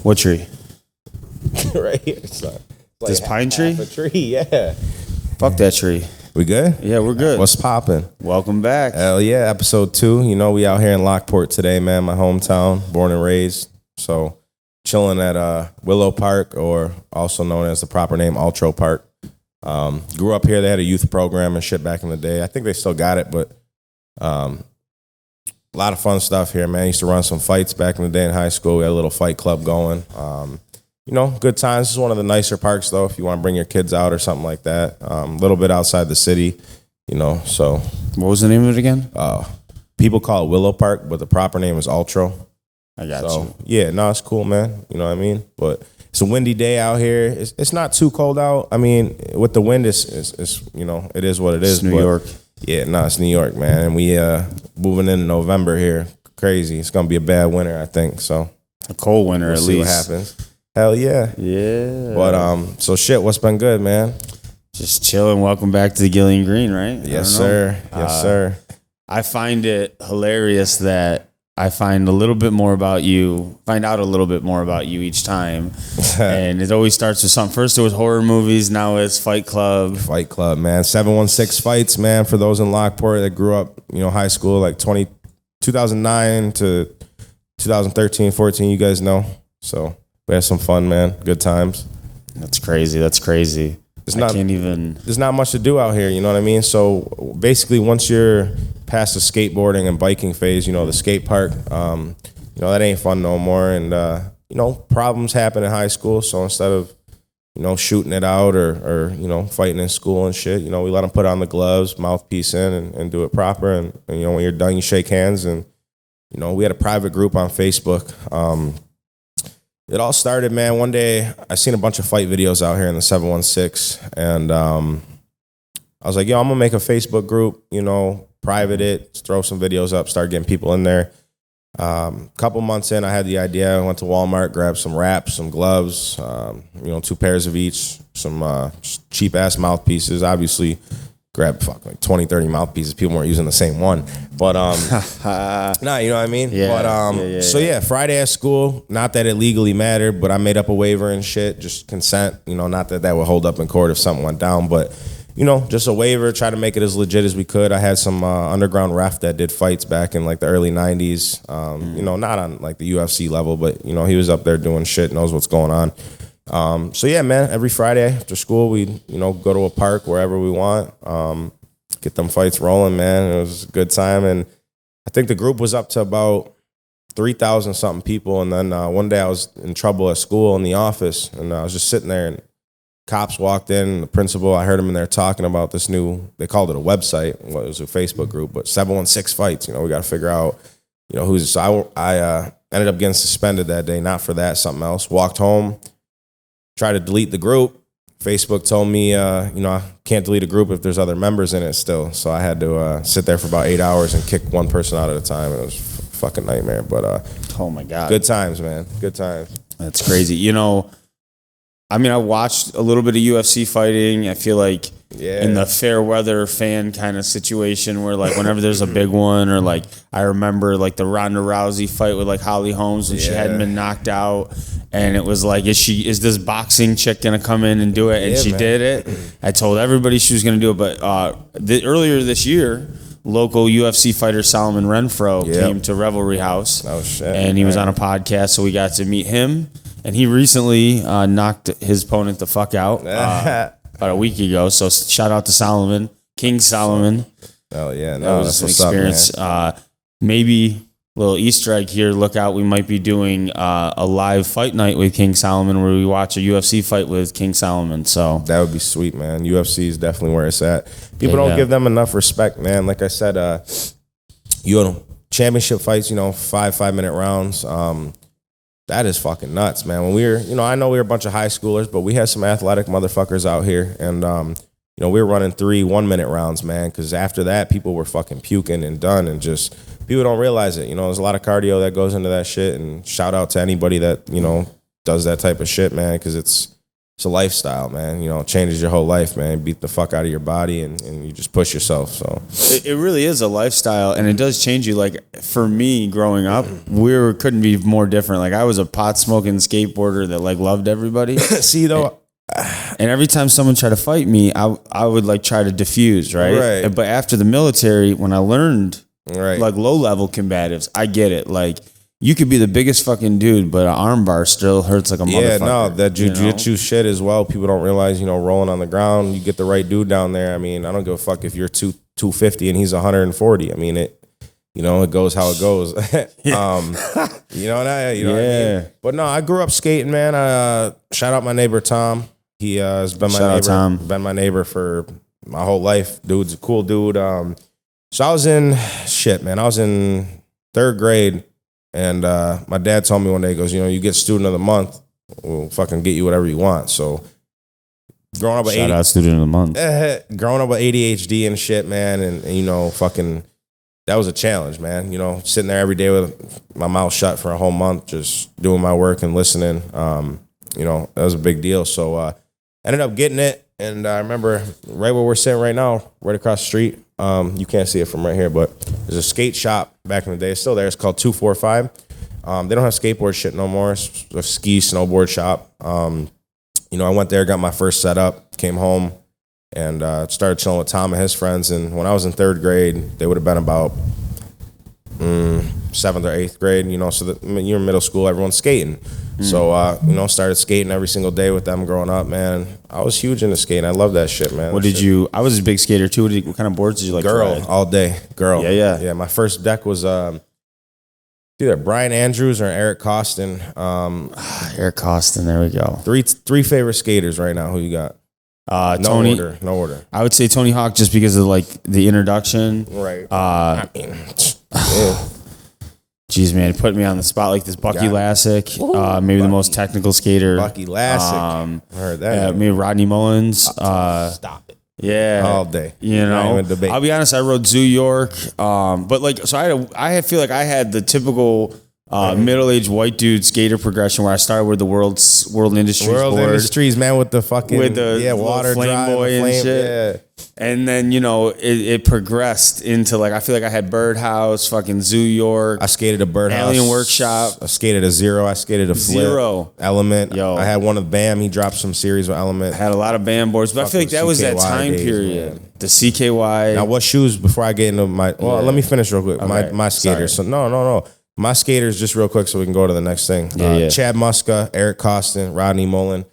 What tree? Right here. It's like This pine tree? A tree, yeah. Fuck that tree. We good? Yeah, we're good. What's popping? Welcome back. Hell yeah, episode 2. You know, we out here in Lockport today, man. My hometown, born and raised. So chilling at Willow Park, or also known as the proper name, Altro Park. Grew up here. They had a youth program and shit back in the day. I think they still got it, but a lot of fun stuff here, man. Used to run some fights back in the day in high school. We had a little fight club going. You know, good times. This is one of the nicer parks, though, if you want to bring your kids out or something like that. A little bit outside the city, you know, so. What was the name of it again? People call it Willow Park, but the proper name is Altro. I got you. Yeah, no, it's cool, man. You know what I mean? But it's a windy day out here. It's not too cold out. I mean, with the wind, it's you know, it is what it is. It's New York. Yeah, no, it's New York, man. And we moving in November here. Crazy. It's going to be a bad winter, I think, so. A cold winter, we'll at see least. What happens. Hell yeah. Yeah. But, so shit, what's been good, man? Just chilling. Welcome back to the Gilly Green, right? Yes, sir. Yes, sir. I find it hilarious that I find out a little bit more about you each time. And it always starts with something. First it was horror movies, now it's Fight Club. Fight Club, man. 716 fights, man, for those in Lockport that grew up, you know, high school, like 2009 to 2013, 14, you guys know. So we had some fun, man. Good times. That's crazy. There's not much to do out here, you know what I mean? So basically, once you're past the skateboarding and biking phase, you know, the skate park, you know, that ain't fun no more. And, you know, problems happen in high school. So instead of, you know, shooting it out or you know, fighting in school and shit, you know, we let them put on the gloves, mouthpiece in, and do it proper. And, you know, when you're done, you shake hands. And, you know, we had a private group on Facebook. It all started, man. One day I seen a bunch of fight videos out here in the 716, and I was like, yo, I'm gonna make a Facebook group, you know, private it, throw some videos up, start getting people in there. Couple months in, I had the idea. I went to Walmart, grabbed some wraps, some gloves, you know, 2 pairs of each, some cheap ass mouthpieces. Obviously, grabbed like 20, 30 mouthpieces. People weren't using the same one. But, nah, you know what I mean? Yeah. But, so yeah, Friday at school, not that it legally mattered, but I made up a waiver and shit, just consent, you know, not that that would hold up in court if something went down, but, you know, just a waiver, try to make it as legit as we could. I had some underground ref that did fights back in like the early 90s, you know, not on like the UFC level, but, you know, he was up there doing shit, knows what's going on. So yeah, man, every Friday after school, we, you know, go to a park wherever we want, get them fights rolling, man. It was a good time. And I think the group was up to about 3,000 something people. And then one day I was in trouble at school in the office, and I was just sitting there, and cops walked in. The principal, I heard him in there talking about this new, they called it a website. Well, it was a Facebook group, but 716 fights, you know, we got to figure out, you know, who's, so I ended up getting suspended that day, not for that, something else. Walked home, tried to delete the group. Facebook told me, you know, I can't delete a group if there's other members in it still. So I had to sit there for about 8 hours and kick one person out at a time. It was a fucking nightmare. But oh my God. Good times, man. Good times. That's crazy. You know, I mean, I watched a little bit of UFC fighting. I feel like in the fair weather fan kind of situation where, like, whenever there's a big one, or like I remember like the Ronda Rousey fight with like Holly Holmes when she hadn't been knocked out, and it was like, is this boxing chick gonna come in and do it? And she did it. I told everybody she was gonna do it, but earlier this year, local UFC fighter Solomon Renfro came to Revelry House. Oh shit! And he was on a podcast, so we got to meet him. And he recently knocked his opponent the fuck out about a week ago. So shout out to Solomon, King Solomon. Oh yeah, no, that was an experience. Maybe a little Easter egg here. Look out, we might be doing a live fight night with King Solomon, where we watch a UFC fight with King Solomon. So that would be sweet, man. UFC is definitely where it's at. People don't give them enough respect, man. Like I said, you know, championship fights, you know, 5-minute rounds. That is fucking nuts, man. When we were, you know, I know we were a bunch of high schoolers, but we had some athletic motherfuckers out here. And, you know, we were running 3 1-minute rounds, man, because after that, people were fucking puking and done. And just, people don't realize it. You know, there's a lot of cardio that goes into that shit. And shout out to anybody that, you know, does that type of shit, man, because it's it's a lifestyle, man. You know, it changes your whole life, man. Beat the fuck out of your body and you just push yourself. So it really is a lifestyle, and it does change you. Like for me growing up, couldn't be more different. Like I was a pot smoking skateboarder that like loved everybody. See though, and every time someone tried to fight me, I would like try to diffuse, right? Right. But after the military, when I learned right, like low level combatives, I get it. Like you could be the biggest fucking dude, but an arm bar still hurts like a motherfucker. yeah, no, that jujitsu shit as well. People don't realize, you know, rolling on the ground, you get the right dude down there. I mean, I don't give a fuck if you're 250 and he's 140. I mean, it goes how it goes. You know that, you know what I mean? But no, I grew up skating, man. Shout out my neighbor Tom. He has been my neighbor for my whole life. Dude's a cool dude. So I was in 3rd grade. And my dad told me one day, he goes, you know, you get student of the month, we'll fucking get you whatever you want. So growing up with shout out student of the month. Growing up with ADHD and shit, man, and you know, fucking that was a challenge, man. You know, sitting there every day with my mouth shut for a whole month, just doing my work and listening. You know, that was a big deal. So ended up getting it. And I remember right where we're sitting right now, right across the street. You can't see it from right here, but there's a skate shop back in the day. It's still there. It's called 245. They don't have skateboard shit no more. It's a ski snowboard shop. You know, I went there, got my first setup, came home, and started chilling with Tom and his friends. And when I was in 3rd grade, they would have been about 7th or 8th grade. You know, so that you're in middle school, everyone's skating. So, you know, started skating every single day with them growing up, man. I was huge into skating. I love that shit, man. I was a big skater too. What kind of boards did you like? Girl, all day. Girl. Yeah. Yeah, my first deck was either Brian Andrews or Eric Costin. Eric Costin, there we go. Three favorite skaters right now. Who you got? Tony. No order. I would say Tony Hawk just because of like the introduction. Right. Geez, man, put me on the spot like this. Bucky Lassick, maybe the most technical skater. Bucky Lassick. I heard that. Maybe Rodney Mullins. Stop it. Yeah, all day. You know, I'll be honest. I rode Zoo York, but like, so I feel like I had the typical middle-aged white dude skater progression where I started with the World Industries, man, with the fucking water flame boy and shit. Yeah. And then, you know, it progressed into like, I feel like I had Birdhouse, fucking Zoo York. I skated a Birdhouse. Alien Workshop. I skated a Zero. I skated a Flip. Zero. Element. Yo. I had one of BAM. He dropped some series with Element. I had a lot of band boards, but I feel like that was that time period. Man. The CKY. Now, what shoes before I get into my... Well, let me finish real quick. Okay. My skaters. So, no. My skaters, just real quick so we can go to the next thing. Chad Muska, Eric Costin, Rodney Mullen.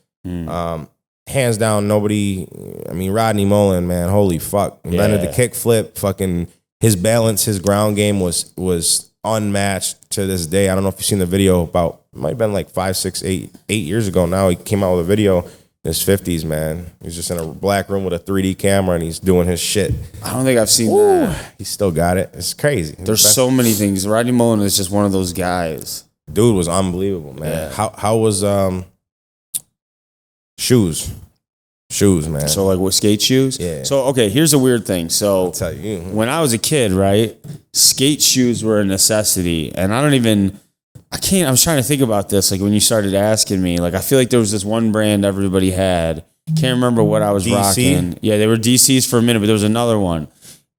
Hands down, nobody... I mean, Rodney Mullen, man, holy fuck. Invented the kick flip. Fucking his balance, his ground game was unmatched to this day. I don't know if you've seen the video about... It might have been like 5, 6, 8 years ago now. He came out with a video in his 50s, man. He's just in a black room with a 3D camera and he's doing his shit. I don't think I've seen that. He still got it. It's crazy. There's so many things. Rodney Mullen is just one of those guys. Dude was unbelievable, man. Yeah. How was shoes, man? So like with skate shoes? Yeah. So okay, here's a weird thing. So I'll tell you. When I was a kid, right, skate shoes were a necessity. And I was trying to think about this, like when you started asking me, like I feel like there was this one brand everybody had. Can't remember what I was rocking. Yeah, they were DCs for a minute, but there was another one.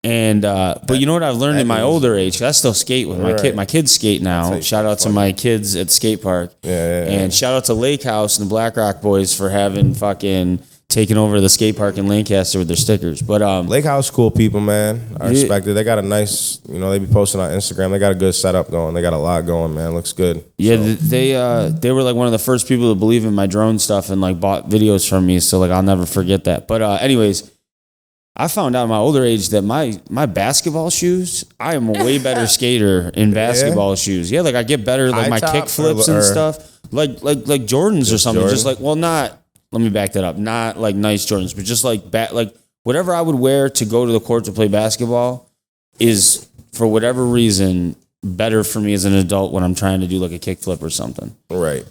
And but you know what I've learned in my older age? 'Cause I still skate with my kid. My kids skate now. Shout out to my kids at the skate park. Yeah. And shout out to Lake House and the Black Rock Boys for having fucking taken over the skate park in Lancaster with their stickers. But Lake House, cool people, man. I respect it. They got a nice, you know, they be posting on Instagram. They got a good setup going. They got a lot going, man. Looks good. Yeah, so. They were like one of the first people to believe in my drone stuff and like bought videos from me. So like I'll never forget that. But anyways, I found out in my older age that my basketball shoes, I am a way better skater in basketball shoes. Yeah, like I get better, like my kick flips and stuff, like Jordans or something. Just like, well, not. Let me back that up. Not like nice Jordans, but just like whatever I would wear to go to the court to play basketball is for whatever reason better for me as an adult when I'm trying to do like a kick flip or something. Right.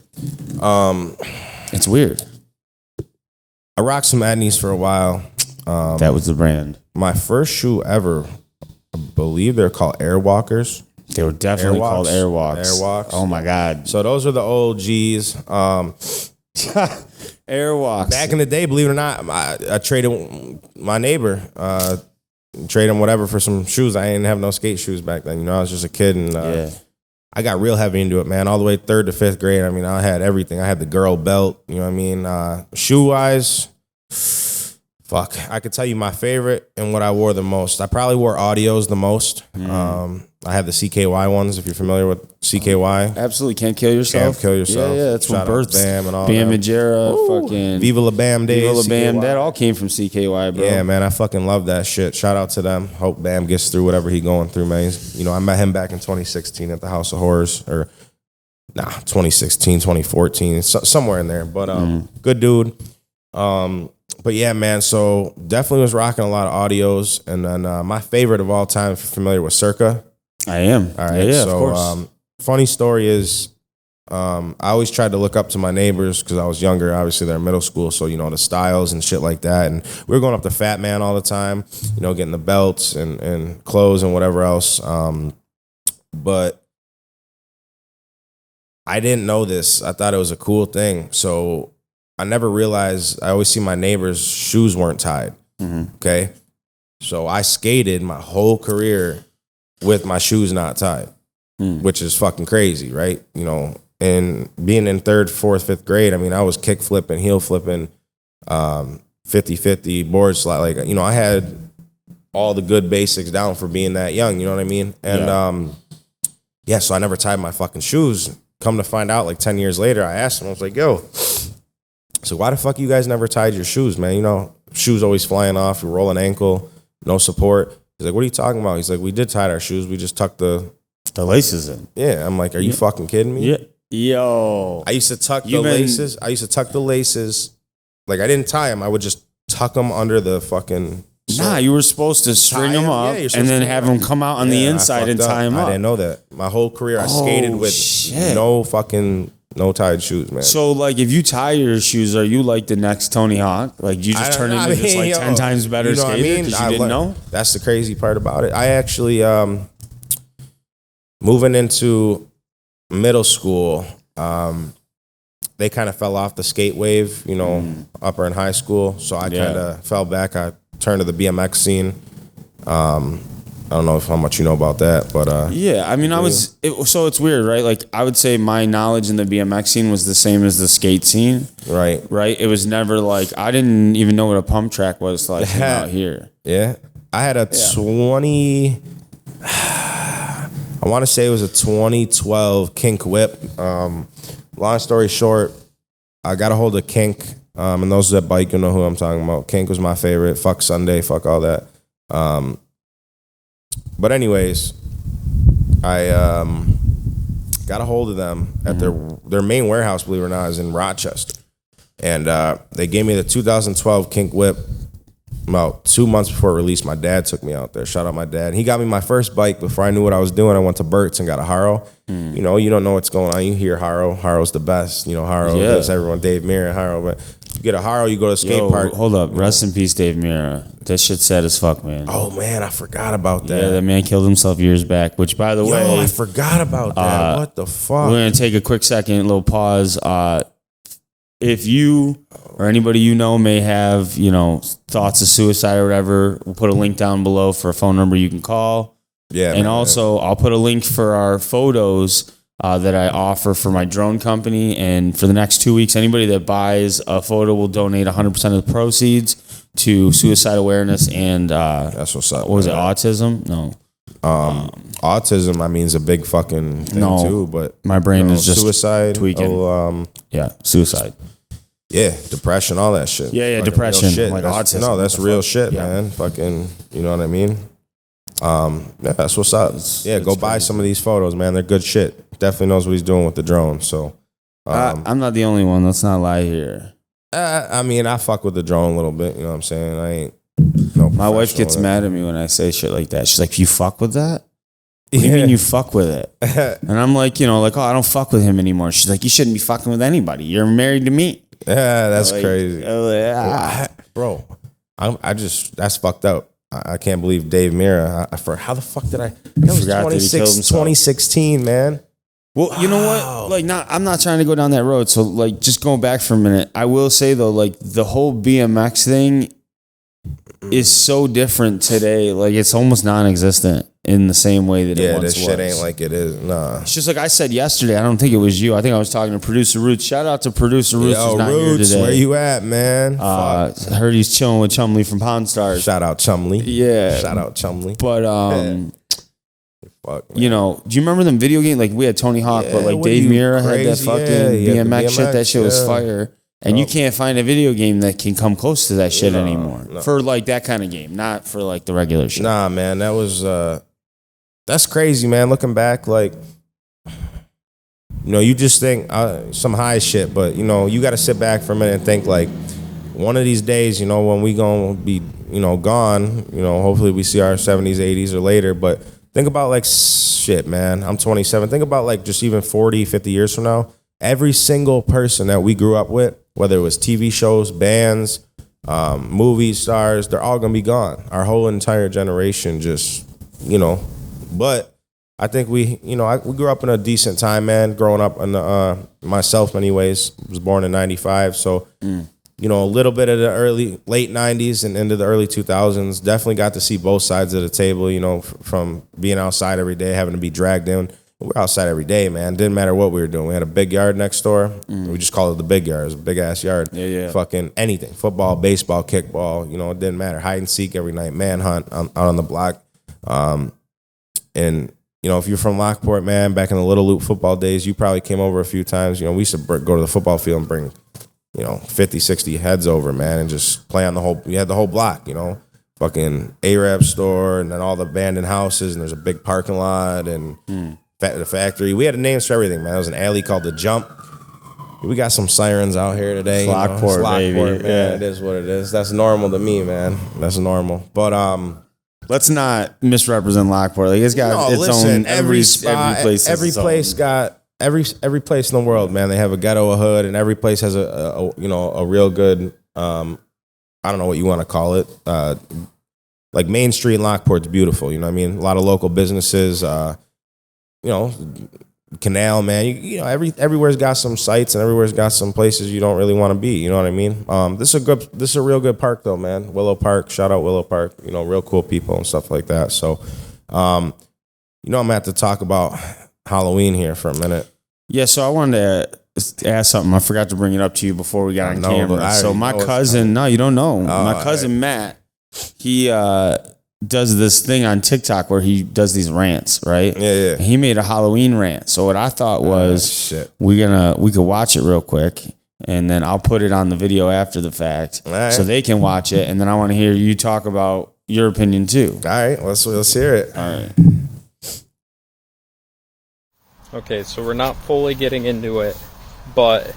It's weird. I rocked some Adnies for a while. That was the brand. My first shoe ever, I believe they're called Airwalkers. They were definitely called Airwalks. Airwalks. Oh my God. So those are the old G's. Airwalks. Back in the day, believe it or not, I traded my neighbor, trade him whatever for some shoes. I didn't have no skate shoes back then. You know, I was just a kid, and I got real heavy into it, man. All the way 3rd to 5th grade. I mean, I had everything. I had the girl belt. You know what I mean? Shoe wise, fuck. I could tell you my favorite and what I wore the most. I probably wore Audios the most. I had the CKY ones, if you're familiar with CKY. Absolutely. Can't Kill Yourself. Can't Kill Yourself. Yeah, that's what births. Bam and all Bam that. Majera, fucking Viva La Bam days. Viva La Bam. CKY. That all came from CKY, bro. Yeah, man, I fucking love that shit. Shout out to them. Hope Bam gets through whatever he going through, man. You know, I met him back in 2016 at the House of Horrors, or 2016, 2014, somewhere in there. But good dude. But yeah, man, so definitely was rocking a lot of Audios. And then my favorite of all time, if you're familiar with Circa. I am. All right, yeah, so of course. Funny story is, I always tried to look up to my neighbors because I was younger. Obviously, they're in middle school, so you know the styles and shit like that. And we were going up to Fat Man all the time, you know, getting the belts and clothes and whatever else. But I didn't know this. I thought it was a cool thing, so I never realized. I always see my neighbors' shoes weren't tied. Okay, so I skated my whole career with my shoes not tied, which is fucking crazy, right? You know, and being in 3rd, 4th, 5th grade, I mean, I was kick flipping, heel flipping, 50-50 board slide. Like, you know, I had all the good basics down for being that young, you know what I mean? And so I never tied my fucking shoes. Come to find out, like 10 years later, I asked him, I was like, yo, so why the fuck you guys never tied your shoes, man? You know, shoes always flying off, you roll an ankle, no support. He's like, what are you talking about? He's like, we did tie our shoes. We just tucked the laces in. Yeah. I'm like, are you fucking kidding me? Yeah. Yo. I used to tuck the laces. I used to tuck the laces. Like, I didn't tie them. I would just tuck them under the fucking... Nah, you were supposed to string them up and then have them come out on the inside and tie them up. I didn't know that. My whole career, I skated with no tied shoes, man. So, like, if you tie your shoes, are you like the next Tony Hawk? Like, you just turn into just like 10 times better you know skater because you didn't know? That's the crazy part about it. I actually, moving into middle school, they kind of fell off the skate wave, you know, upper and high school. So I kind of fell back. I turned to the BMX scene. I don't know how much you know about that, but yeah, I mean, so it's weird, right? Like, I would say my knowledge in the BMX scene was the same as the skate scene, right? It was never like, I didn't even know what a pump track was till I came out here. Yeah, I had a 20. I want to say it was a 2012 Kink Whip. Long story short, I got a hold of Kink, and those that bike, you know who I'm talking about. Kink was my favorite. Fuck Sunday, fuck all that. But anyways, I got a hold of them at their main warehouse, believe it or not, is in Rochester. And they gave me the 2012 Kink Whip about 2 months before it released. My dad took me out there. Shout out my dad. He got me my first bike before I knew what I was doing. I went to Burt's and got a Haro. You know, you don't know what's going on. You hear Haro. Haro's the best. You know, Haro is everyone. Dave Mirra, Haro. But you get a Haro, you go to a skate park. Hold up. Rest in peace, Dave Mirra. That shit's sad as fuck, man. Oh, man, I forgot about that. Yeah, that man killed himself years back, which, by the way... I forgot about that. What the fuck? We're going to take a quick second, a little pause. If you or anybody you know may have, you know, thoughts of suicide or whatever, we'll put a link down below for a phone number you can call. Yeah. And also, I'll put a link for our photos that I offer for my drone company. And for the next 2 weeks, anybody that buys a photo will donate 100% of the proceeds to suicide awareness and that's what's up. What was it? Autism? No. Autism, I mean, is a big fucking thing too. But my brain is just suicide tweaking. Suicide. Yeah, depression, all that shit. Yeah, depression, shit. Like autism. No, that's real shit, man. Fucking, you know what I mean? That's what's up. Go buy some of these photos, man. They're good shit. Definitely knows what he's doing with the drone. So, I'm not the only one. Let's not lie here. I mean, I fuck with the drone a little bit. You know what I'm saying? I ain't. My wife gets mad at me when I say shit like that. She's like, "You fuck with that? What do you mean you fuck with it?" And I'm like, you know, like, oh, I don't fuck with him anymore. She's like, you shouldn't be fucking with anybody. You're married to me. Yeah, that's crazy, bro. That's fucked up. I can't believe Dave Mirra. How the fuck did I? That was 2016, man. Well, you know what? Like, I'm not trying to go down that road. So, like, just going back for a minute, I will say though, like, the whole BMX thing is so different today. Like, it's almost non-existent in the same way that it once was. Yeah, this shit ain't like it is. Nah. It's just like I said yesterday. I don't think it was you. I think I was talking to Producer Roots. Shout out to Producer Roots. Yo, who's not Roots, here today. where you at, man? I heard he's chilling with Chumley from Pawn Stars. Shout out Chumley. Yeah. Shout out Chumley. But Fuck, you know, do you remember them video games? Like, we had Tony Hawk, but like Dave Mirra had that fucking BMX shit. That shit was fire. And you can't find a video game that can come close to that shit anymore. No. For like that kind of game, not for like the regular shit. Nah, man, that was that's crazy, man. Looking back, like, you know, you just think some high shit, but you know, you got to sit back for a minute and think like, one of these days, you know, when we gonna be, you know, gone, you know, hopefully we see our 70s, 80s or later, but think about like shit, man. I'm 27. Think about like just even 40, 50 years from now, every single person that we grew up with, whether it was TV shows, bands, movie stars, they're all gonna be gone. Our whole entire generation just, you know, but I think we, you know, we grew up in a decent time, man, growing up in myself anyways, was born in 95. So, you know, a little bit of the late 90s and into the early 2000s, definitely got to see both sides of the table, you know, from being outside every day, having to be dragged in. We were outside every day, man. Didn't matter what we were doing. We had a big yard next door. We just called it the big yard. It was a big-ass yard. Yeah. Fucking anything. Football, baseball, kickball. You know, it didn't matter. Hide and seek every night. Manhunt out on the block. And, you know, if you're from Lockport, man, back in the Little Loop football days, you probably came over a few times. You know, we used to go to the football field and bring, you know, 50, 60 heads over, man, and just play on the whole, we had the whole block, you know. Fucking Arab store and then all the abandoned houses and there's a big parking lot and the factory. We had names for everything, man. There was an alley called The Jump. We got some sirens out here today. Lockport, baby. Man. Yeah. It is what it is. That's normal to me, man. That's normal. But let's not misrepresent Lockport. Like, it's got its own every place. Every place got every place in the world, man. They have a ghetto, a hood, and every place has a you know, a real good I don't know what you want to call it. Like Main Street in Lockport's beautiful. You know what I mean? A lot of local businesses. You know, canal, man. You know, everywhere's got some sites and everywhere's got some places you don't really want to be. You know what I mean? This is a real good park though, man. Willow Park. Shout out Willow Park. You know, real cool people and stuff like that. So, you know, I'm gonna have to talk about Halloween here for a minute. Yeah. So I wanted to ask something. I forgot to bring it up to you before we got on camera. So my cousin, no, you don't know. My cousin Matt, he does this thing on TikTok where he does these rants, right? Yeah. He made a Halloween rant. So what I thought was we could watch it real quick and then I'll put it on the video after the fact so they can watch it. And then I want to hear you talk about your opinion too. All right, let's hear it. All right. Okay, so we're not fully getting into it, but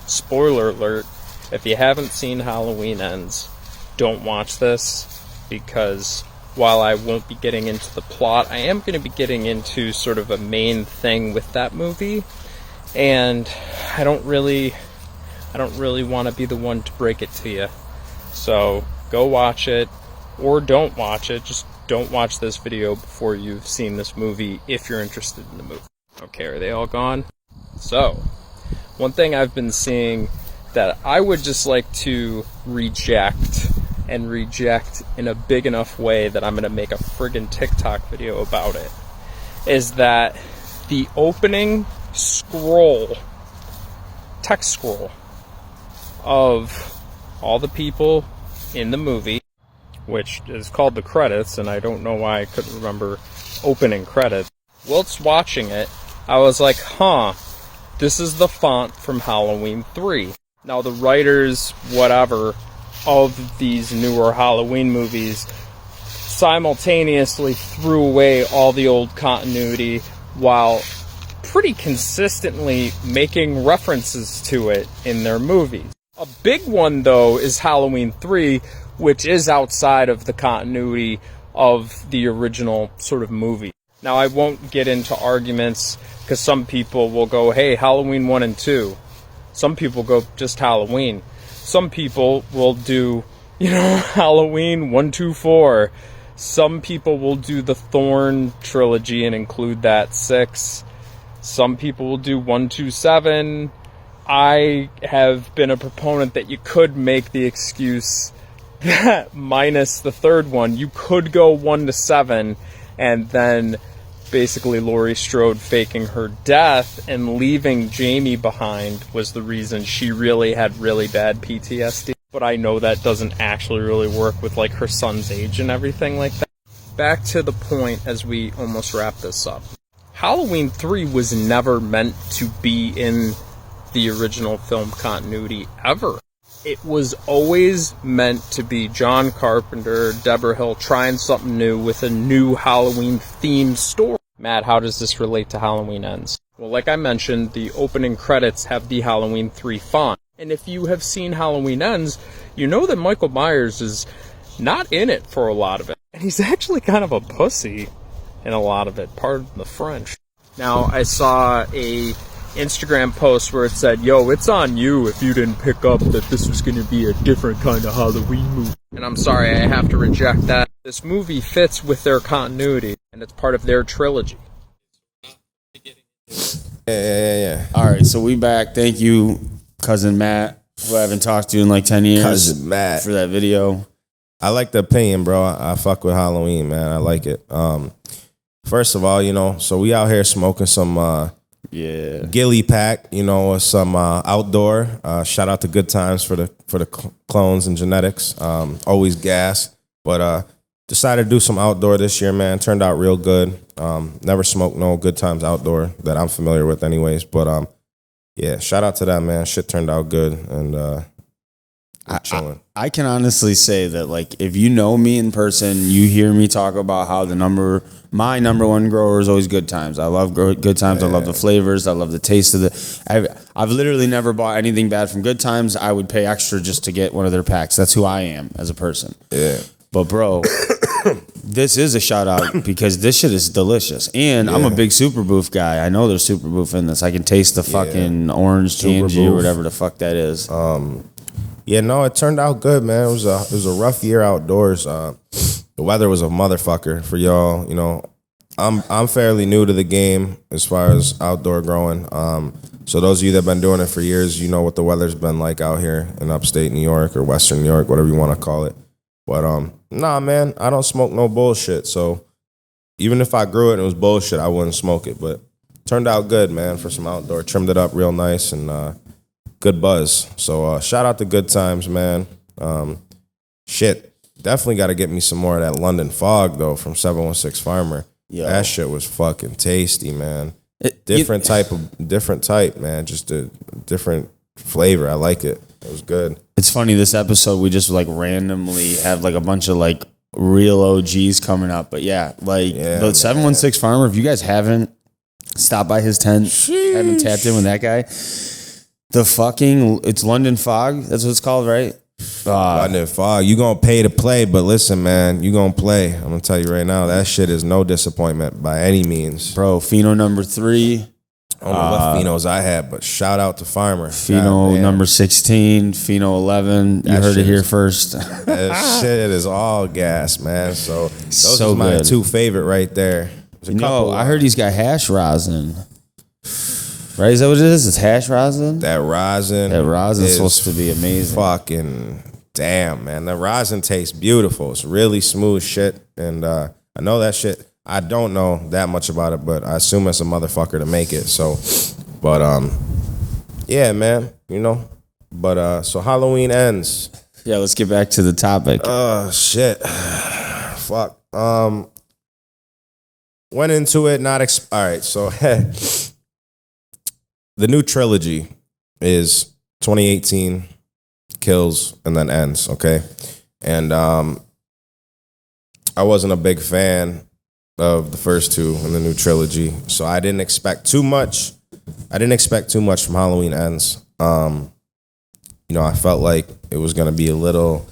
spoiler alert, if you haven't seen Halloween Ends, don't watch this because while I won't be getting into the plot, I am going to be getting into sort of a main thing with that movie, and I don't really want to be the one to break it to you. So go watch it, or don't watch it. Just don't watch this video before you've seen this movie if you're interested in the movie. Okay, are they all gone? So, one thing I've been seeing that I would just like to reject in a big enough way that I'm going to make a friggin' TikTok video about it, is that the opening text scroll of all the people in the movie, which is called the credits, and I don't know why I couldn't remember opening credits. Whilst watching it, I was like, this is the font from Halloween 3. Now the writers, whatever, of these newer Halloween movies simultaneously threw away all the old continuity while pretty consistently making references to it in their movies. A big one, though, is Halloween 3, which is outside of the continuity of the original sort of movie. Now, I won't get into arguments because some people will go, hey, Halloween 1 and 2. Some people go just Halloween. Some people will do, Halloween 1, 2, 4. Some people will do the Thorn trilogy and include that 6. Some people will do 127. I have been a proponent that you could make the excuse that minus the third one, you could go 1 to 7, and then basically Laurie Strode faking her death and leaving Jamie behind was the reason she really had really bad PTSD. But I know that doesn't actually really work with like her son's age and everything like that. Back to the point as we almost wrap this up. Halloween 3 was never meant to be in the original film continuity ever. It was always meant to be John Carpenter, Deborah Hill trying something new with a new Halloween themed story. Matt, how does this relate to Halloween Ends? Well, like I mentioned, the opening credits have the Halloween 3 font. And if you have seen Halloween Ends, you know that Michael Myers is not in it for a lot of it. And he's actually kind of a pussy in a lot of it, pardon the French. Now, I saw a Instagram post where it said, yo, it's on you if you didn't pick up that this was going to be a different kind of Halloween movie. And I'm sorry, I have to reject that. This movie fits with their continuity, and it's part of their trilogy. Yeah. All right, so we back. Thank you, Cousin Matt, who I haven't talked to in like 10 years. Cousin Matt. For that video. I like the opinion, bro. I fuck with Halloween, man. I like it. First of all, you know, so we out here smoking some Gilly pack, you know, some outdoor. Shout out to Good Times for the clones and genetics. Always gas, but decided to do some outdoor this year, man. Turned out real good. Never smoked no Good Times outdoor that I'm familiar with, anyways. But yeah, shout out to that, man. Shit turned out good, and chilling. I can honestly say that, like, if you know me in person, you hear me talk about how my number one grower is always Good Times. I love Good Times. Yeah. I love the flavors. I love the taste of the. I've literally never bought anything bad from Good Times. I would pay extra just to get one of their packs. That's who I am as a person. Yeah. But bro, this is a shout out because this shit is delicious, and I'm a big Super Boof guy. I know there's Super Boof in this. I can taste the fucking orange tangy or whatever the fuck that is. Yeah, no, it turned out good, man. It was a rough year outdoors. The weather was a motherfucker for y'all. You know, I'm fairly new to the game as far as outdoor growing. So those of you that have been doing it for years, you know what the weather's been like out here in upstate New York or Western New York, whatever you want to call it. But nah, man, I don't smoke no bullshit. So even if I grew it and it was bullshit, I wouldn't smoke it. But it turned out good, man, for some outdoor. Trimmed it up real nice and good buzz. So shout out to Good Times, man. Shit, definitely got to get me some more of that London Fog, though, from 716 Farmer. Yo. That shit was fucking tasty, man. Different type, man. Just a different flavor. I like it. It was good. It's funny, this episode, we just like randomly have like a bunch of like real OGs coming up. But yeah, like the 716 Farmer, if you guys haven't stopped by his tent, haven't tapped in with that guy, it's London Fog. That's what it's called, right? London Fog. You gonna pay to play, but listen, man, you gonna play. I'm gonna tell you right now, that shit is no disappointment by any means. Bro, Pheno number 3. I don't know what phenos I had, but shout out to Farmer. Pheno number 16, Pheno 11. You heard it here first. That shit is all gas, man. So those are my two favorite right there. I heard he's got hash rosin. Right? Is that what it is? It's hash rosin? That rosin is supposed to be amazing. Fucking damn, man. The rosin tastes beautiful. It's really smooth shit. And I know that shit. I don't know that much about it, but I assume it's a motherfucker to make it. So, but yeah, man, you know. But so Halloween Ends. Yeah, let's get back to the topic. Shit. Fuck. Went into it not all right, so the new trilogy is 2018 kills and then ends, okay? And I wasn't a big fan of the first two in the new trilogy, so I didn't expect too much. From Halloween Ends. You know, I felt like it was gonna be a little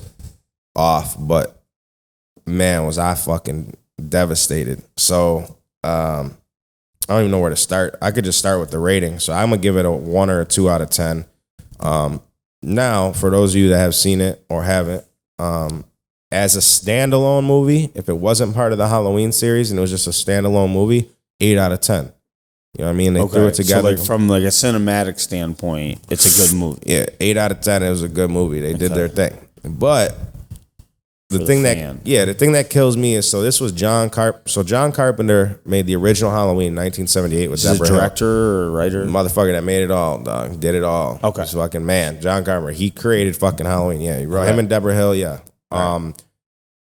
off, but man, was I fucking devastated. So I don't even know where to start. I could just start with the rating. So I'm gonna give it a 1 or a 2 out of 10. Now, for those of you that have seen it or haven't, as a standalone movie, if it wasn't part of the Halloween series and it was just a standalone movie, 8 out of 10. You know what I mean? They threw it together. So like from like a cinematic standpoint, it's a good movie. Yeah, 8 out of 10. It was a good movie. They did their thing. But the thing that kills me is, so this was John Carpenter made the original Halloween in 1978 with Deborah Hill. Director or writer? Motherfucker that made it all, dog. Did it all. Okay. This fucking man, John Carpenter. He created fucking Halloween. Yeah, he wrote him and Deborah Hill. Yeah.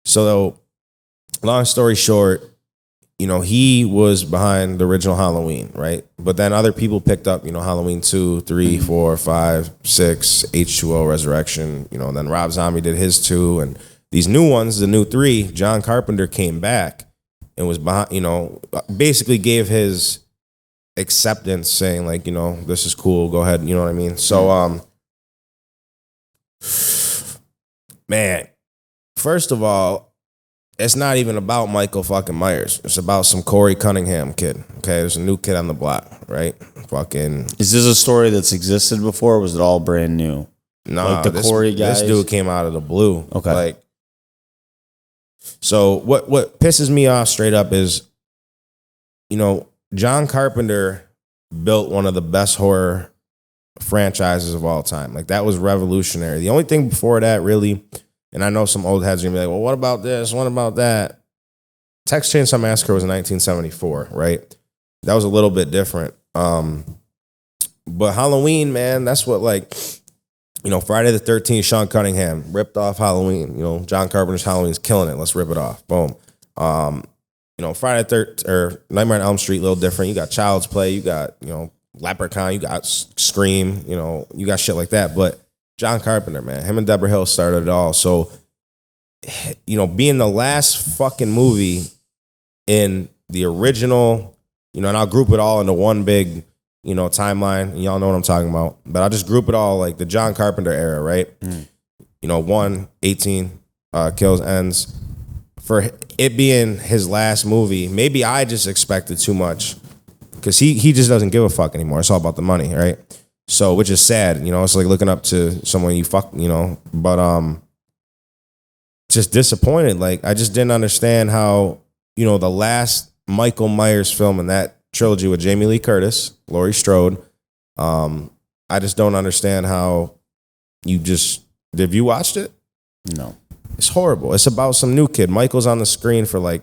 So long story short, you know, he was behind the original Halloween, right? But then other people picked up, you know, Halloween 2, 3, 4, 5, 6, H2O, Resurrection, you know, and then Rob Zombie did his 2. And these new ones, the new 3, John Carpenter came back and was behind, you know, basically gave his acceptance saying like, you know, this is cool, go ahead, you know what I mean? So, man, first of all, it's not even about Michael fucking Myers. It's about some Corey Cunningham kid. Okay, there's a new kid on the block, right? Fucking. Is this a story that's existed before, or was it all brand new? No, like the Corey guys. This dude came out of the blue. Okay. Like, so what pisses me off straight up is, you know, John Carpenter built one of the best horror franchises of all time. Like, that was revolutionary. The only thing before that, really. And I know some old heads are going to be like, well, what about this? What about that? Texas Chainsaw Massacre was in 1974, right? That was a little bit different. But Halloween, man, that's what, like, you know, Friday the 13th, Sean Cunningham ripped off Halloween. You know, John Carpenter's Halloween's killing it. Let's rip it off. Boom. You know, Friday the 13th, or Nightmare on Elm Street, a little different. You got Child's Play. You got, you know, Leprechaun. You got Scream. You know, you got shit like that. But John Carpenter, man, him and Deborah Hill started it all. So, you know, being the last fucking movie in the original, you know, and I'll group it all into one big, you know, timeline. And y'all know what I'm talking about. But I'll just group it all like the John Carpenter era, right? You know, 18 kills, ends. For it being his last movie, maybe I just expected too much, because he just doesn't give a fuck anymore. It's all about the money, right? So, which is sad, you know, it's like looking up to someone you fuck, you know, but just disappointed. Like, I just didn't understand how, you know, the last Michael Myers film in that trilogy with Jamie Lee Curtis, Laurie Strode, I just don't understand how have you watched it? No. It's horrible. It's about some new kid. Michael's on the screen for like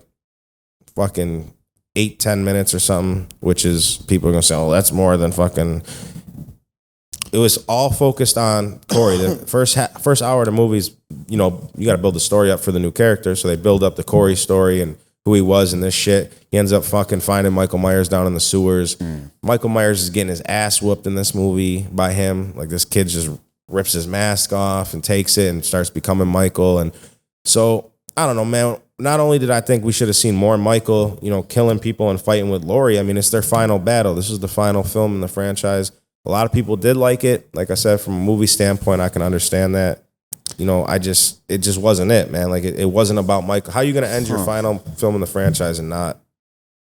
fucking 8-10 minutes or something, which is, people are going to say, oh, that's more than fucking... It was all focused on Corey. The first hour of the movie's, you know, you got to build the story up for the new character. So they build up the Corey story and who he was and this shit. He ends up fucking finding Michael Myers down in the sewers. Michael Myers is getting his ass whooped in this movie by him. Like, this kid just rips his mask off and takes it and starts becoming Michael. And so, I don't know, man. Not only did I think we should have seen more Michael, you know, killing people and fighting with Laurie. I mean, it's their final battle. This is the final film in the franchise. A lot of people did like it. Like I said, from a movie standpoint, I can understand that. You know, it just wasn't it, man. Like, it wasn't about Michael. How are you going to end your final film in the franchise and not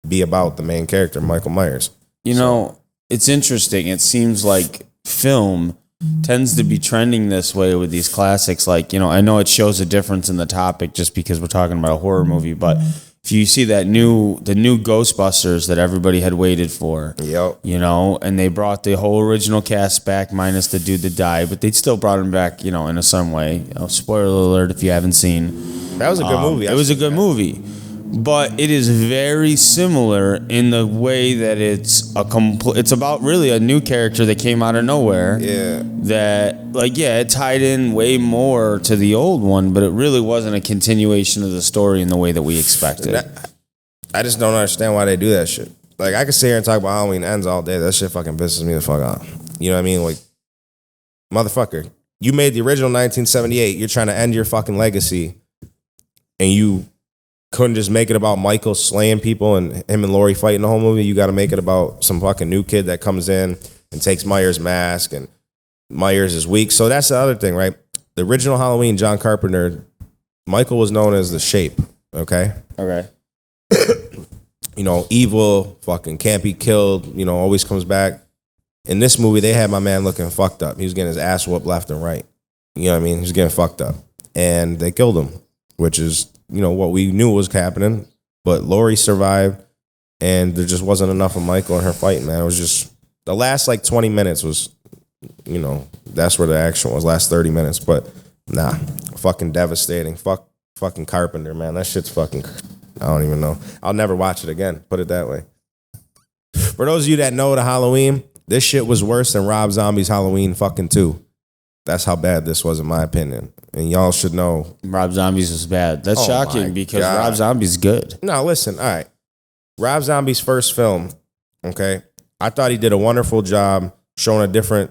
be about the main character, Michael Myers? You know, it's interesting. It seems like film tends to be trending this way with these classics. Like, you know, I know it shows a difference in the topic just because we're talking about a horror movie, but if you see the new Ghostbusters that everybody had waited for, you know, and they brought the whole original cast back minus the dude that died, but they still brought him back, you know, in some way. You know, spoiler alert if you haven't seen. That was a good movie. It was a good movie. But it is very similar in the way that it's about really a new character that came out of nowhere. Yeah. That, like, yeah, it tied in way more to the old one, but it really wasn't a continuation of the story in the way that we expected. I just don't understand why they do that shit. Like, I could sit here and talk about Halloween Ends all day. That shit fucking pisses me the fuck off. You know what I mean? Like, motherfucker, you made the original 1978. You're trying to end your fucking legacy, and you couldn't just make it about Michael slaying people and him and Laurie fighting the whole movie. You got to make it about some fucking new kid that comes in and takes Myers' mask, and Myers is weak. So that's the other thing, right? The original Halloween, John Carpenter, Michael was known as the Shape, okay? Okay. You know, evil, fucking can't be killed, you know, always comes back. In this movie, they had my man looking fucked up. He was getting his ass whooped left and right. You know what I mean? He was getting fucked up. And they killed him, which is, you know, what we knew was happening. But Laurie survived. and there just wasn't enough of Michael and her fighting, man. It was just the last like 20 minutes was, you know, that's where the action was. Last 30 minutes, but nah, fucking devastating. Fucking Carpenter, man. That shit's fucking. I don't even know. I'll never watch it again. Put it that way. For those of you that know the Halloween, this shit was worse than Rob Zombie's Halloween fucking 2. That's how bad this was, in my opinion. And y'all should know. Rob Zombie's was bad. That's shocking because God. Rob Zombie's good. No, listen. All right. Rob Zombie's first film, okay? I thought he did a wonderful job showing a different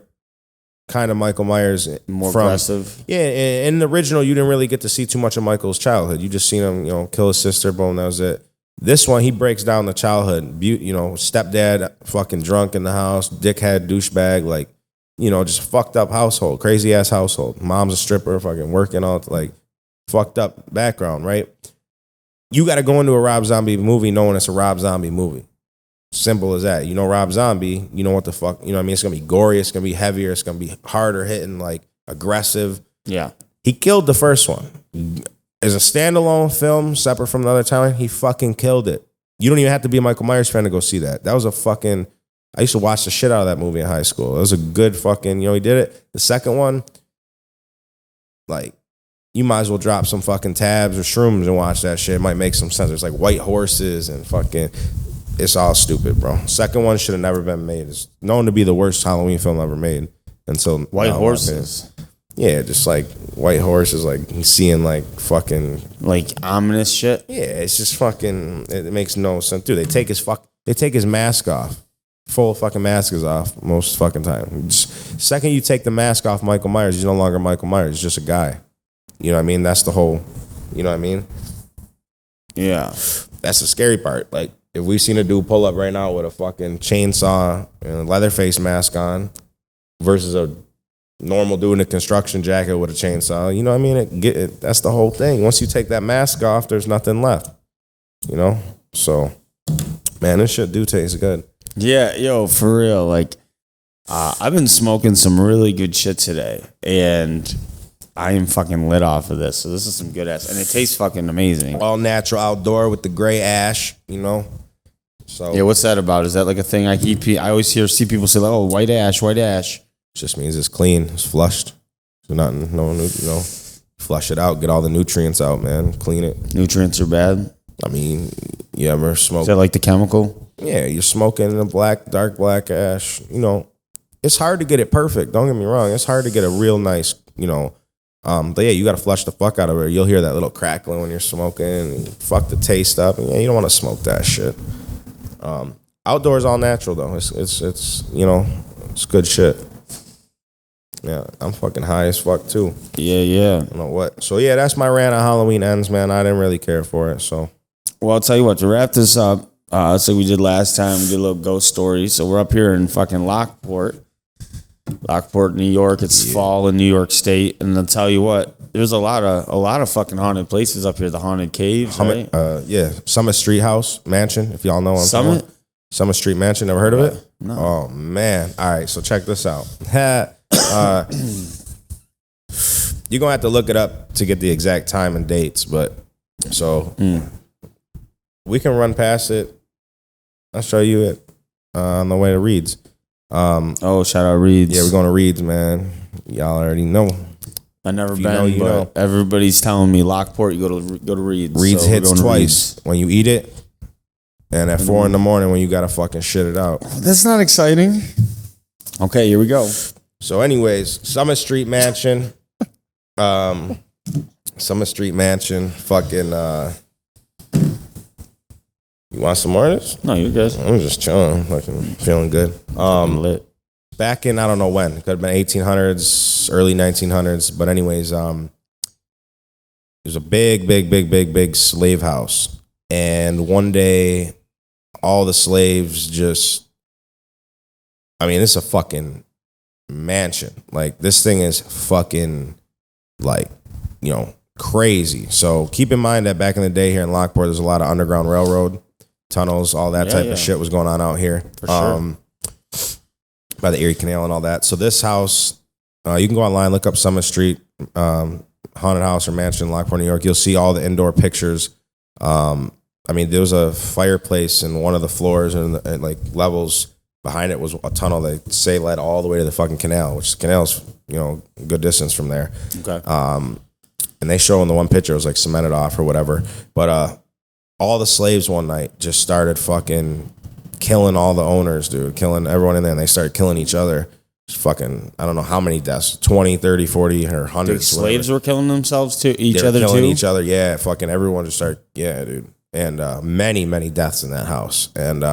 kind of Michael Myers. More aggressive. Yeah, in the original, you didn't really get to see too much of Michael's childhood. You just seen him, you know, kill his sister, boom, that was it. This one, he breaks down the childhood. You know, stepdad fucking drunk in the house, dickhead, douchebag, like, you know, just fucked up household, crazy ass household. Mom's a stripper, fucking working all, like, fucked up background, right? You got to go into a Rob Zombie movie knowing it's a Rob Zombie movie. Simple as that. You know Rob Zombie, you know what the fuck, you know what I mean? It's going to be gory, it's going to be heavier, it's going to be harder hitting, like, aggressive. Yeah. He killed the first one. As a standalone film, separate from the other time, he fucking killed it. You don't even have to be a Michael Myers fan to go see that. That was a fucking... I used to watch the shit out of that movie in high school. It was a good fucking... You know, he did it. The second one, like, you might as well drop some fucking tabs or shrooms and watch that shit. It might make some sense. There's like white horses and fucking... It's all stupid, bro. Second one should have never been made. It's known to be the worst Halloween film ever made. Until... White horses? Yeah, just like white horses, like seeing like fucking like ominous shit. Yeah, it's just fucking. It makes no sense, dude. They take his mask off. Full fucking mask is off most fucking time. Second you take the mask off Michael Myers, he's no longer Michael Myers. He's just a guy. You know what I mean? That's the whole. You know what I mean? Yeah, that's the scary part. Like if we seen a dude pull up right now with a fucking chainsaw and a Leatherface mask on, versus a normal dude in a construction jacket with a chainsaw, you know what I mean? That's the whole thing. Once you take that mask off, there's nothing left. You know? So, man, this shit do taste good. Yeah, yo, for real. Like, I've been smoking some really good shit today, and I am fucking lit off of this. So this is some good ass, and it tastes fucking amazing. All natural outdoor with the gray ash, you know? So yeah, what's that about? Is that like a thing I always see people say, like, oh, white ash, white ash. Just means it's clean, it's flushed. So nothing, flush it out, get all the nutrients out, man. Clean it. Nutrients are bad. I mean, you ever smoke? Is that like the chemical? Yeah, you're smoking the dark black ash. You know, it's hard to get it perfect. Don't get me wrong. It's hard to get a real nice, but yeah, you got to flush the fuck out of it. You'll hear that little crackling when you're smoking. And fuck the taste up. And yeah, you don't want to smoke that shit. Outdoors all natural though. It's it's good shit. Yeah, I'm fucking high as fuck too. Yeah. I don't know what. So yeah, that's my rant on Halloween Ends, man. I didn't really care for it. So, well, I'll tell you what. To wrap this up, it's like we did last time. We did a little ghost story. So we're up here in fucking Lockport, New York. It's fall in New York State, and I'll tell you what. There's a lot of fucking haunted places up here. The haunted caves, right? Yeah, Summit Street House Mansion. If y'all know, Summit Street Mansion. Never heard of it? No. Oh man. All right. So check this out. You're gonna have to look it up to get the exact time and dates, but so we can run past it. I'll show you it on the way to Reed's. Shout out Reed's. Yeah, we're going to Reed's, man. Y'all already know. I never been, but everybody's telling me Lockport. You go to Reed's. Reed's hits twice when you eat it, and at 4 a.m. when you gotta fucking shit it out. That's not exciting. Okay, here we go. So, anyways, Summit Street Mansion. Summit Street Mansion. Fucking. You want some more of this? No, you're good. I'm just chilling. Fucking feeling good. I'm lit. Back in, I don't know when. It could have been 1800s, early 1900s. But anyways, there's a big slave house. And one day, all the slaves just... I mean, it's a fucking mansion. Like, this thing is fucking, like, crazy. So keep in mind that back in the day here in Lockport, there's a lot of underground railroad tunnels, all that type of shit was going on out here. For sure. By the Erie Canal and all that. So this house, you can go online, look up Summit Street, haunted house or mansion in Lockport, New York. You'll see all the indoor pictures of I mean, there was a fireplace in one of the floors, and like levels behind it was a tunnel that say led all the way to the fucking canal, which the canal's, you know, a good distance from there. Okay. And they show in the one picture it was like cemented off or whatever. But all the slaves one night just started fucking killing all the owners, dude, killing everyone in there, and they started killing each other. Just fucking, I don't know how many deaths, 20, 30, 40, or hundreds. Slaves were killing themselves too, They were killing each other. Yeah, fucking everyone just started, yeah, dude. And many, many deaths in that house. And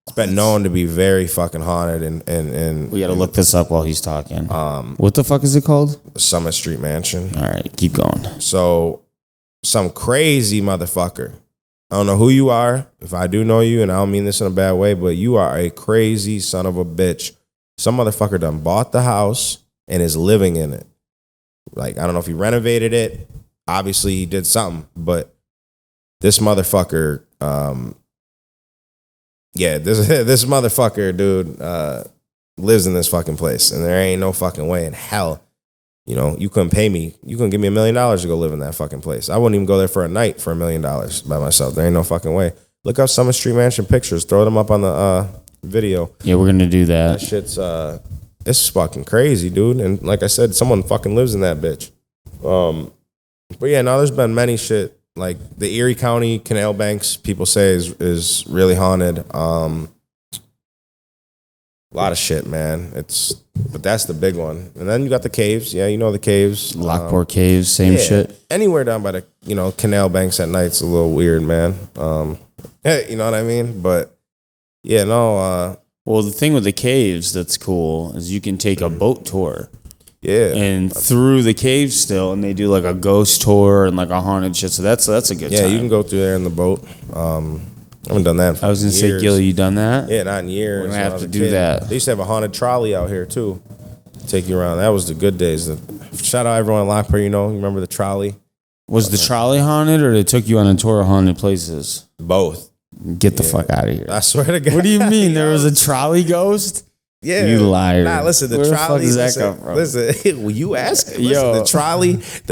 it's been known to be very fucking haunted. And we got to look this up while he's talking. What the fuck is it called? Summit Street Mansion. All right, keep going. So some crazy motherfucker. I don't know who you are. If I do know you, and I don't mean this in a bad way, but you are a crazy son of a bitch. Some motherfucker done bought the house and is living in it. Like, I don't know if he renovated it. Obviously, he did something, but this motherfucker, this motherfucker, dude, lives in this fucking place, and there ain't no fucking way in hell, you know, you couldn't pay me. You couldn't give me $1 million to go live in that fucking place. I wouldn't even go there for a night for $1 million by myself. There ain't no fucking way. Look up Summit Street Mansion pictures. Throw them up on the video. Yeah, we're gonna do that. That shit's it's fucking crazy, dude. And like I said, someone fucking lives in that bitch. But yeah, no, there's been many shit. Like the Erie County Canal Banks, people say is really haunted. A lot of shit, man. But that's the big one. And then you got the caves. Yeah, you know the caves. Lockport caves, same shit. Anywhere down by the, you know, canal banks at night's a little weird, man. You know what I mean? But yeah, no. Well, the thing with the caves that's cool is you can take a boat tour. Yeah. And through the caves still, and they do like a ghost tour and like a haunted shit. So that's a good time. Yeah, you can go through there in the boat. I haven't done that in I was going to say, Gilly, you done that? Yeah, not in years. We're going to have to do that. They used to have a haunted trolley out here, too. Take you around. That was the good days. Shout out everyone in Lockport, you know. You remember the trolley? Was the trolley haunted, or they took you on a tour of haunted places? Both. Get the fuck out of here. I swear to God. What do you mean? There was a trolley ghost? Yeah. You liar. Nah, listen, the Where trolley. The fuck does that come from? Listen, will you ask? Listen, Yo. the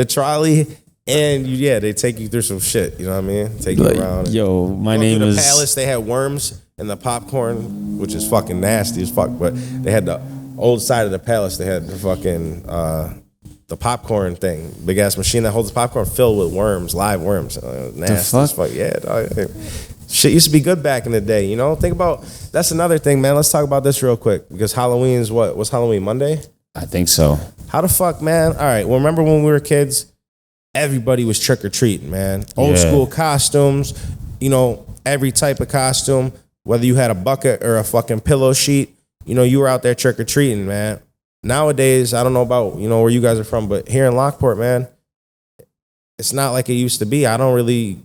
trolley, and they take you through some shit. You know what I mean? Take you around. Yo, my name is. is. The palace, they had worms and the popcorn, which is fucking nasty as fuck. But they had the old side of the palace. They had the fucking the popcorn thing, big ass machine that holds the popcorn filled with worms, live worms. Nasty as fuck. Yeah, dog. Shit used to be good back in the day, you know? Think about, that's another thing, man. Let's talk about this real quick, because Halloween's what? What's Halloween, Monday? I think so. How the fuck, man? All right, well, remember when we were kids? Everybody was trick-or-treating, man. Old school costumes, you know, every type of costume, whether you had a bucket or a fucking pillow sheet, you know, you were out there trick-or-treating, man. Nowadays, I don't know about, you know, where you guys are from, but here in Lockport, man, it's not like it used to be. I don't really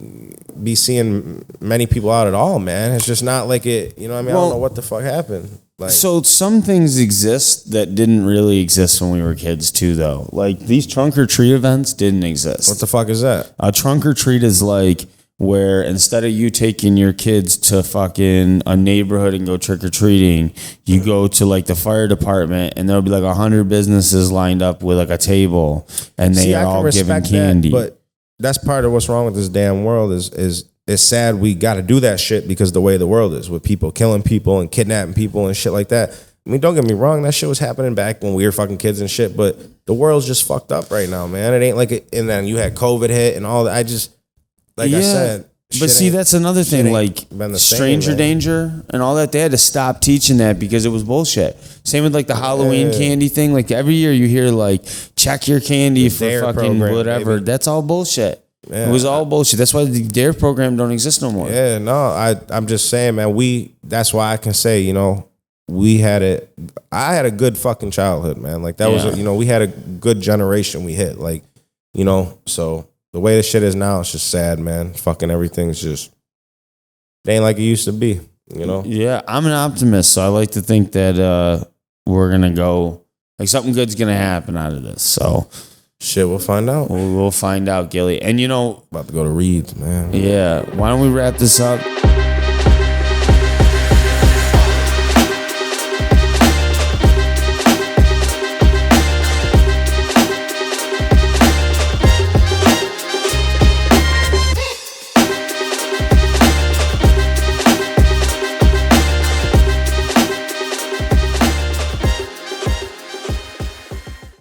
be seeing many people out at all, man. It's just not like it, you know what I mean? Well, I don't know what the fuck happened. Like, so some things exist that didn't really exist when we were kids too, though. Like these trunk or treat events didn't exist. What the fuck is that? A trunk or treat is like where instead of you taking your kids to fucking a neighborhood and go trick-or-treating, you go to like the fire department and there'll be like 100 businesses lined up with like a table and they are all giving candy. But that's part of what's wrong with this damn world is it's sad we got to do that shit because the way the world is, with people killing people and kidnapping people and shit like that. I mean, don't get me wrong, that shit was happening back when we were fucking kids and shit, but the world's just fucked up right now, man. It ain't like it, and then you had COVID hit and all that. I just, like I said, but see, that's another thing, like stranger danger and all that. They had to stop teaching that because it was bullshit. Same with like the Halloween candy thing. Like every year you hear like check your candy for fucking program, whatever. Baby. That's all bullshit. Yeah. It was all bullshit. That's why the DARE program don't exist no more. Yeah, no, I'm just saying, man. That's why I can say, you know, I had a good fucking childhood, man. Like that was, you know, we had a good generation we hit. Like, you know, so. The way this shit is now, it's just sad, man. Fucking everything's just, it ain't like it used to be, you know? Yeah, I'm an optimist, so I like to think that we're going to go, like something good's going to happen out of this. So, shit, we'll find out. We'll find out, Gilly. And you know, about to go to Reed's, man. Yeah, why don't we wrap this up?